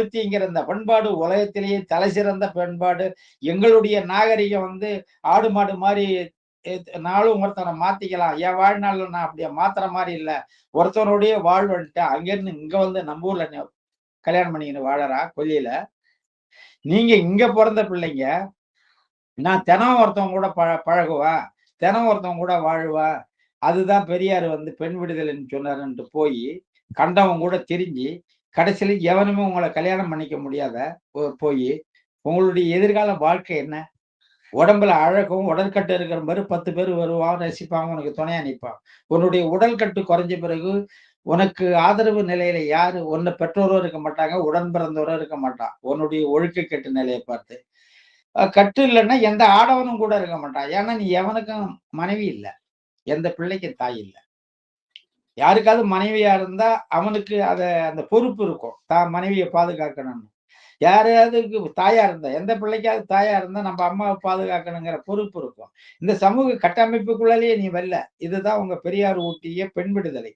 ஒருத்திங்கிற இந்த பண்பாடு உலகத்திலேயே தலை சிறந்த பண்பாடு. எங்களுடைய நாகரிகம் வந்து ஆடு மாடு மாதிரி நாளும் ஒருத்தனை மாத்திக்கலாம். என் வாழ்நாள்ல நான் அப்படியே மாத்துற மாதிரி இல்ல. ஒருத்தனுடைய வாழ்வுன்ட்டு அங்கிருந்து இங்க வந்து நம்ம ஊர்ல கல்யாணம் பண்ணிக்கின்னு வாழறா கொல்லியில. நீங்க இங்க பிறந்த பிள்ளைங்க, நான் தினம் ஒருத்தவங்க கூட பழகுவா, தினம் ஒருத்தவங்க கூட வாழ்வா. அதுதான் பெரியார் வந்து பெண் விடுதலைன்னு சொன்னாருன்ட்டு போயி, கண்டவன் கூட திரிஞ்சு, கடைசியில எவனுமே உங்கள கல்யாணம் பண்ணிக்க முடியாத போயி, உங்களுடைய எதிர்கால வாழ்க்கை என்ன? உடம்புல அழகும், உடற்கட்டு இருக்கிற மாரி 10 பேர் வருவான், ரசிப்பான், உனக்கு துணையா நிப்பான். உன்னுடைய உடல் கட்டு குறைஞ்ச பிறகு, உனக்கு ஆதரவு நிலையில யாரு? உன்ன பெற்றோரும் இருக்க மாட்டாங்க, உடன் பிறந்தவரும் இருக்க மாட்டான். உன்னுடைய ஒழுக்கக்கெட்டு நிலைய பார்த்து. கட்டு இல்லன்னா எந்த ஆடவனும் கூட இருக்க மாட்டான். ஏன்னா, நீ எவனுக்கும் மனைவி இல்ல. எந்த பிள்ளைக்கும் தாய் இல்ல. யாருக்காவது மனைவியா இருந்தா, அவனுக்கு அந்த பொறுப்பு இருக்கும். தான் மனைவிய பாதுகாக்கணும்னு. யாரையாவதுக்கு தாயா இருந்தா, எந்த பிள்ளைக்காவது தாயா இருந்தா, நம்ம அம்மாவ பாதுகாக்கணுங்கிற பொறுப்பு இருக்கும். இந்த சமூக கட்டமைப்புக்குள்ளாலேயே நீ வரல. இதுதான் உங்க பெரியார் ஊட்டிய பெண் விடுதலை.